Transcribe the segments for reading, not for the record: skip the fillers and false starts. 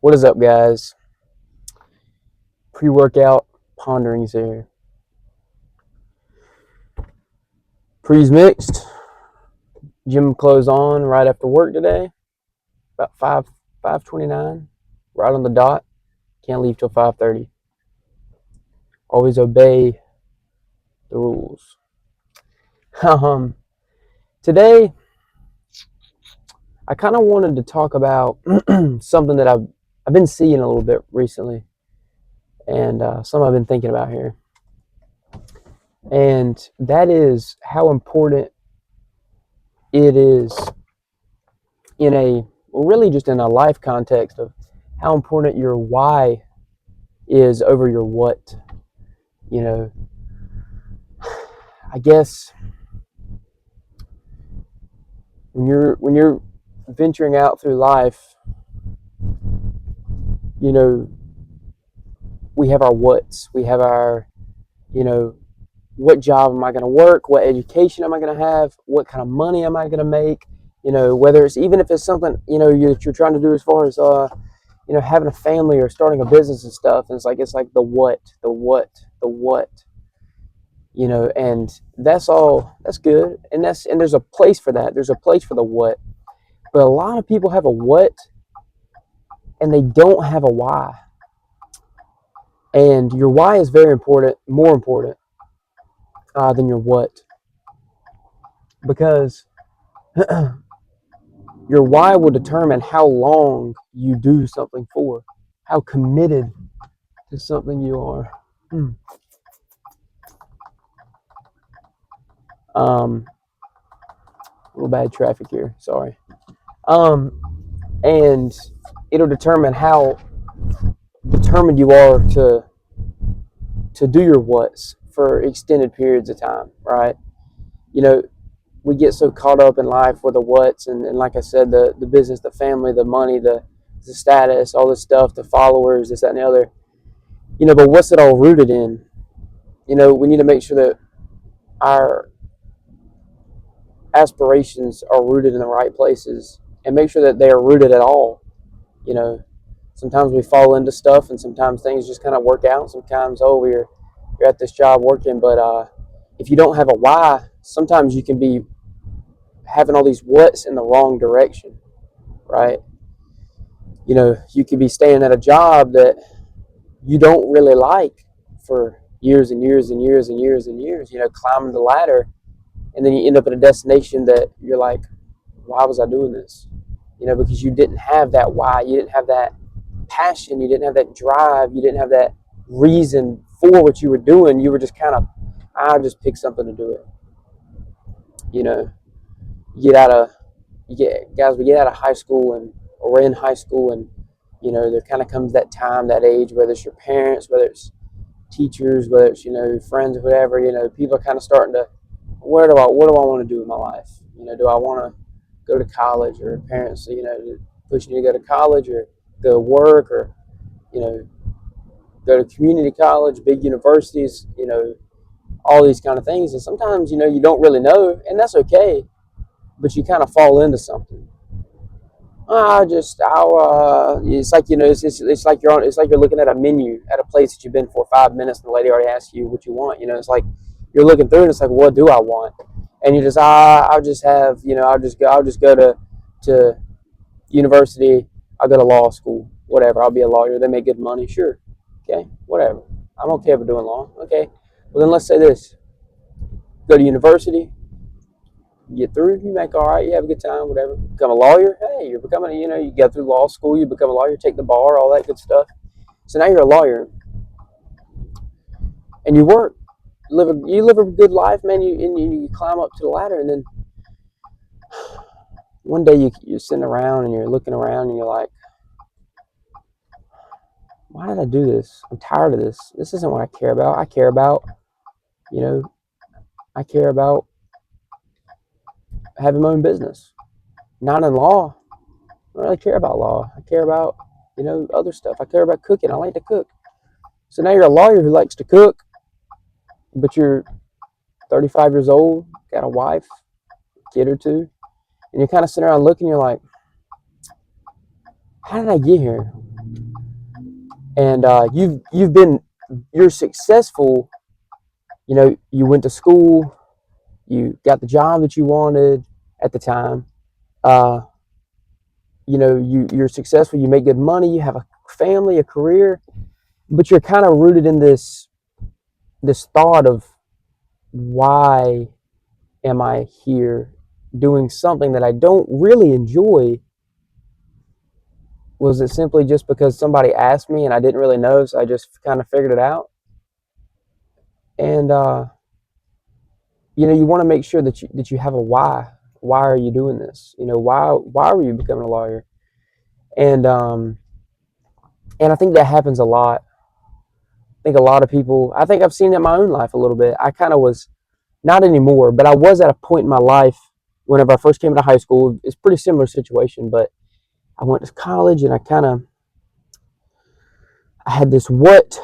What is up, guys? Pre-workout Pondering's here. Pre's mixed. Gym clothes on right after work today. About 5:29. Right on the dot. Can't leave till 5:30. Always obey the rules. Today I kind of wanted to talk about something that I've been seeing a little bit recently, and something I've been thinking about here, and that is how important it is in a really just in a life context of how important your why is over your what. You know, I guess when you're venturing out through life, you know, we have our whats. We have our, you know, what job am I going to work? What education am I going to have? What kind of money am I going to make? You know, whether it's even if it's something, you're trying to do as far as having a family or starting a business and stuff. And it's like the what, the what. And that's all. That's good, and there's a place for that. There's a place for the what, but a lot of people have a what, and they don't have a why. And your why is very important, more important than your what, because your why will determine how long you do something for, how committed to something you are. A little bad traffic here. Sorry. And it'll determine how determined you are to do your what's for extended periods of time, right? We get so caught up in life with the what's, and like I said, the business, the family, the money, the status, all this stuff, the followers, this, that, and the other. But what's it all rooted in? We need to make sure that our aspirations are rooted in the right places, and make sure that they are rooted at all. Sometimes we fall into stuff, and sometimes things just kind of work out. Sometimes, you're at this job working, but if you don't have a why, sometimes you can be having all these what's in the wrong direction, right? You could be staying at a job that you don't really like for years and years and years and years and years, climbing the ladder, and then you end up at a destination that you're like, why was I doing this? Because you didn't have that why, you didn't have that passion, you didn't have that drive, you didn't have that reason for what you were doing. You were just kind of, I just picked something to do it. You know, you get out of, we get out of high school, and or we're in high school, and there kind of comes that time, that age, whether it's your parents, whether it's teachers, whether it's friends or whatever. People are kind of starting to, what do I want to do with my life? Do I want to go to college, or parents pushing you to go to college, or go work, or go to community college, big universities, all these kind of things. And sometimes you don't really know, and that's okay, but you kind of fall into something. It's like it's like you're looking at a menu at a place that you've been for 5 minutes, and the lady already asked you what you want. It's like you're looking through, and it's like, what do I want? And you just I'll just have I'll just go to university. I'll go to law school, whatever. I'll be a lawyer. They make good money, sure, okay, whatever. I'm okay with doing law. Okay, well then let's say this: go to university, get through, you make all right, you have a good time, whatever. Become a lawyer. Hey, you're becoming, you get through law school, you become a lawyer, take the bar, all that good stuff. So now you're a lawyer, and you work, you live a good life, man. You climb up to the ladder, and then one day you're sitting around and you're looking around, and you're like, why did I do this? I'm tired of this. This isn't what I care about. I care about, I care about having my own business, not in law. I don't really care about law. I care about, other stuff. I care about cooking. I like to cook. So now you're a lawyer who likes to cook, but you're 35 years old, got a wife, kid or two, and you're kind of sitting around looking, you're like, how did I get here? and you're successful. You know, you went to school, you got the job that you wanted at the time. Uh, you know, you're successful, you make good money, you have a family, a career, but you're kind of rooted in this thought of, why am I here doing something that I don't really enjoy? Was it simply just because somebody asked me and I didn't really know, so I just kind of figured it out? And you know, you want to make sure that you have a why. Why are you doing this? You know, why were you becoming a lawyer? And and I think that happens a lot. I think a lot of people. I think I've seen it in my own life a little bit. I kind of was, not anymore, but I was at a point in my life whenever I first came into high school. It's a pretty similar situation, but I went to college and I had this what,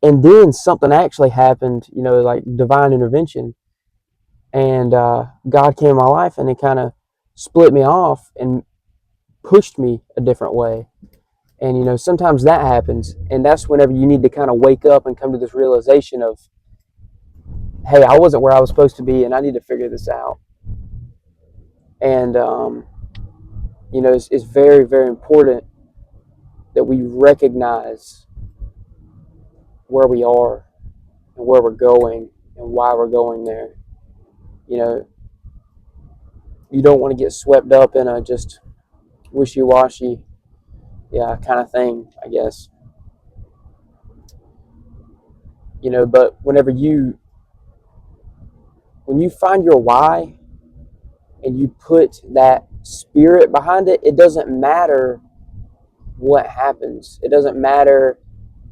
and then something actually happened. You know, like divine intervention, and God came in my life and it kind of split me off and pushed me a different way. And you know, sometimes that happens, and that's whenever you need to kind of wake up and come to this realization of, hey, I wasn't where I was supposed to be, and I need to figure this out. And you know, it's very, very important that we recognize where we are and where we're going and why we're going there. You know, you don't want to get swept up in a just wishy-washy, yeah, kind of thing, I guess. You know, but when you find your why and you put that spirit behind it, it doesn't matter what happens. It doesn't matter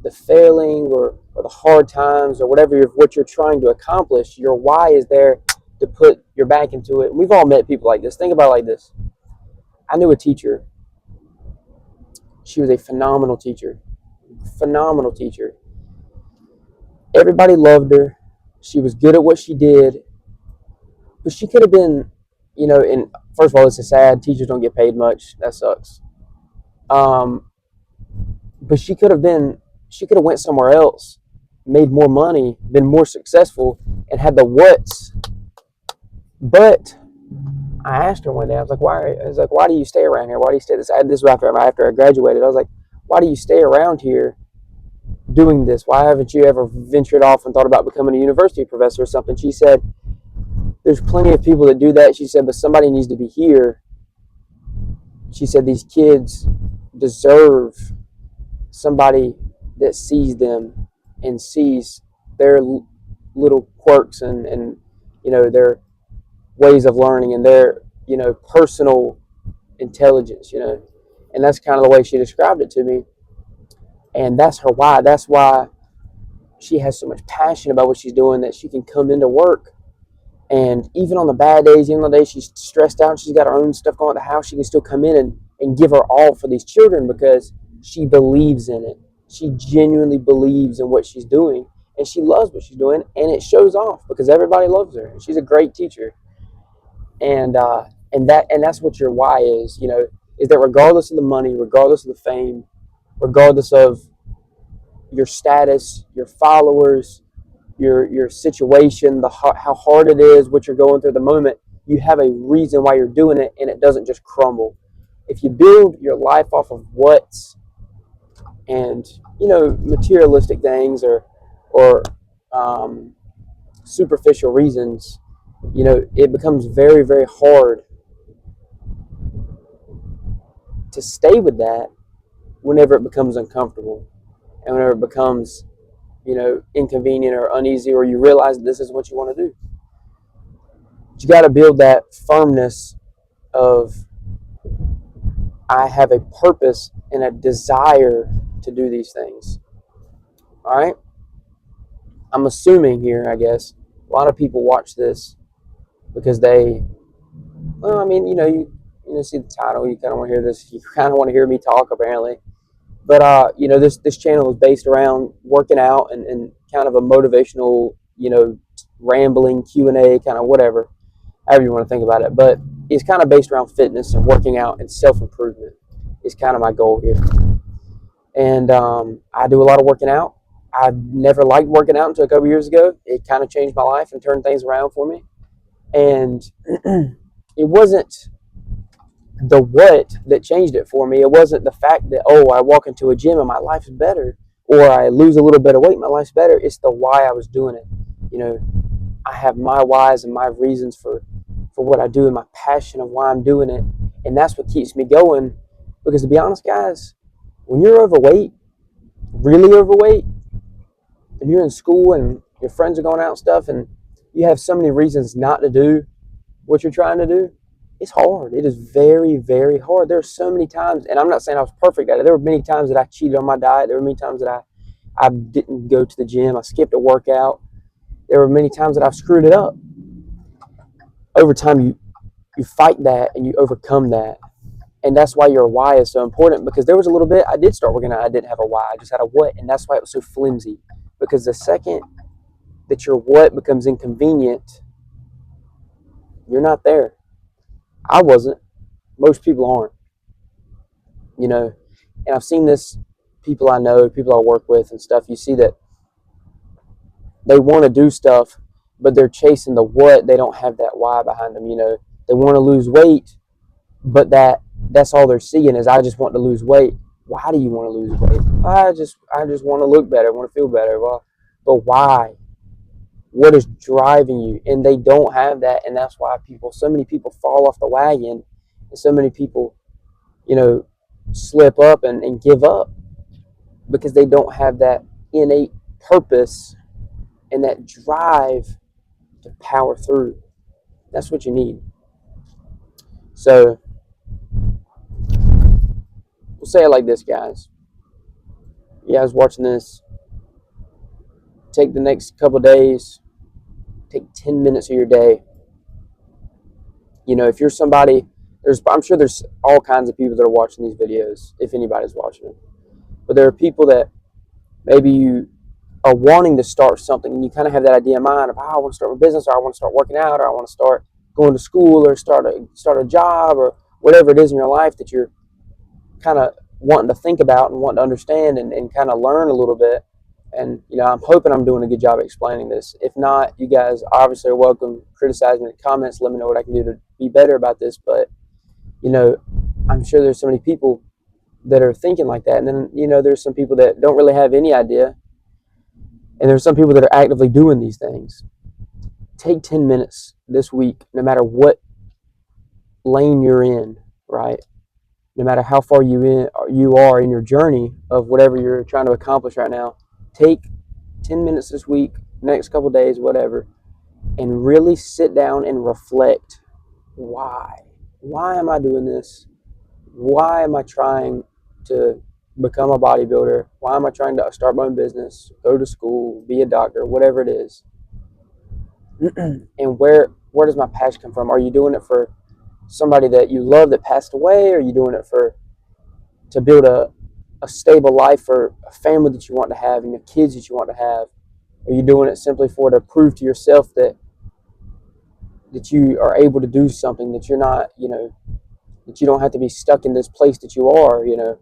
the failing or the hard times or what you're trying to accomplish. Your why is there to put your back into it. We've all met people like this. Think about it like this. I knew a teacher. She was a phenomenal teacher. Phenomenal teacher. Everybody loved her. She was good at what she did. But she could have been, you know, and first of all, it's sad. Teachers don't get paid much. That sucks. Um, but she could have went somewhere else, made more money, been more successful, and had the what's. But I asked her one day, I was like, why do you stay around here? Why do you stay this was after I graduated. I was like, why do you stay around here doing this? Why haven't you ever ventured off and thought about becoming a university professor or something? She said, there's plenty of people that do that. She said, but somebody needs to be here. She said, these kids deserve somebody that sees them and sees their little quirks and you know, their ways of learning and their, you know, personal intelligence, you know. And that's kind of the way she described it to me. And that's her why. That's why she has so much passion about what she's doing, that she can come into work and even on the bad days, even on the days she's stressed out and she's got her own stuff going at the house, she can still come in and give her all for these children because she believes in it. She genuinely believes in what she's doing and she loves what she's doing, and it shows off because everybody loves her. She's a great teacher. And that's what your why is, you know, is that regardless of the money, regardless of the fame, regardless of your status, your followers, your situation, how hard it is, what you're going through at the moment, you have a reason why you're doing it, and it doesn't just crumble. If you build your life off of what's and, you know, materialistic things or superficial reasons, you know, it becomes very, very hard to stay with that whenever it becomes uncomfortable and whenever it becomes, you know, inconvenient or uneasy, or you realize that this is what you want to do. But you got to build that firmness of, I have a purpose and a desire to do these things. All right? I'm assuming here, I guess, a lot of people watch this because well, I mean, you know, see the title, you kind of want to hear this, you kind of want to hear me talk, apparently. But you know, this channel is based around working out and kind of a motivational, you know, rambling Q&A, kind of whatever, however you want to think about it. But it's kind of based around fitness and working out and self-improvement is kind of my goal here. And I do a lot of working out. I never liked working out until a couple years ago. It kind of changed my life and turned things around for me. And it wasn't the what that changed it for me. It wasn't the fact that, oh, I walk into a gym and my life's better, or I lose a little bit of weight, my life's better. It's the why I was doing it. You know, I have my whys and my reasons for what I do and my passion of why I'm doing it. And that's what keeps me going. Because to be honest, guys, when you're overweight, really overweight, and you're in school and your friends are going out and stuff, and you have so many reasons not to do what you're trying to do, it's hard. It is very, very hard. There are so many times, and I'm not saying I was perfect at it. There were many times that I cheated on my diet. There were many times that I didn't go to the gym. I skipped a workout. There were many times that I've screwed it up. Over time, you fight that and you overcome that. And that's why your why is so important, because there was a little bit I did start working out. I didn't have a why. I just had a what, and that's why it was so flimsy. Because the second that your what becomes inconvenient, you're not there. I wasn't. Most people aren't. You know, and I've seen this. People I know, people I work with, and stuff. You see that they want to do stuff, but they're chasing the what. They don't have that why behind them. You know, they want to lose weight, but that's all they're seeing is, I just want to lose weight. Why do you want to lose weight? I just want to look better, want to feel better. Well, but why? What is driving you? And they don't have that, and that's why so many people fall off the wagon, and so many people, you know, slip up and give up, because they don't have that innate purpose and that drive to power through. That's what you need. So we'll say it like this, guys. You guys watching this, take the next couple days, take 10 minutes of your day. You know, if you're somebody, I'm sure there's all kinds of people that are watching these videos, if anybody's watching them. But there are people that maybe you are wanting to start something, and you kind of have that idea in mind of, I want to start a business, or I want to start working out, or I want to start going to school, or start a job, or whatever it is in your life that you're kind of wanting to think about and wanting to understand and kind of learn a little bit. And, you know, I'm hoping I'm doing a good job explaining this. If not, you guys obviously are welcome. Criticize me in the comments. Let me know what I can do to be better about this. But, you know, I'm sure there's so many people that are thinking like that. And then, you know, there's some people that don't really have any idea. And there's some people that are actively doing these things. Take 10 minutes this week, no matter what lane you're in, right? No matter how far you are in your journey of whatever you're trying to accomplish right now, take 10 minutes this week, next couple days, whatever, and really sit down and reflect. Why? Why am I doing this? Why am I trying to become a bodybuilder? Why am I trying to start my own business, go to school, be a doctor, whatever it is? And where does my passion come from? Are you doing it for somebody that you love that passed away? Are you doing it to build a stable life for a family that you want to have and your kids that you want to have? Are you doing it simply to prove to yourself that you are able to do something, that you're not, you know, that you don't have to be stuck in this place that you are? You know,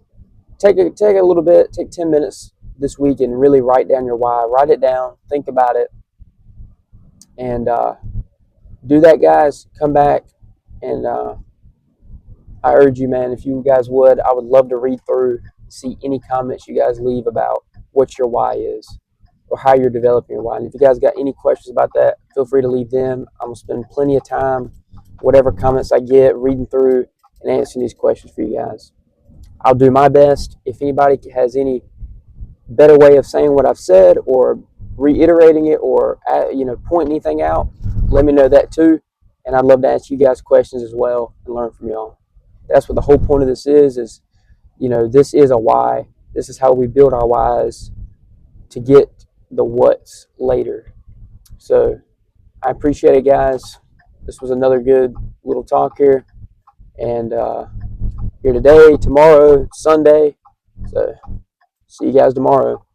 take a little bit, take 10 minutes this week and really write down your why. Write it down, think about it, and do that, guys. Come back, and I urge you, man, if you guys would, I would love to read through, see any comments you guys leave about what your why is or how you're developing your why. And if you guys got any questions about that, feel free to leave them. I'm going to spend plenty of time, whatever comments I get, reading through and answering these questions for you guys. I'll do my best. If anybody has any better way of saying what I've said or reiterating it or, you know, pointing anything out, let me know that too. And I'd love to ask you guys questions as well and learn from y'all. That's what the whole point of this is, you know, this is a why. This is how we build our whys to get the what's later. So I appreciate it, guys. This was another good little talk here. And here today, tomorrow, Sunday. So see you guys tomorrow.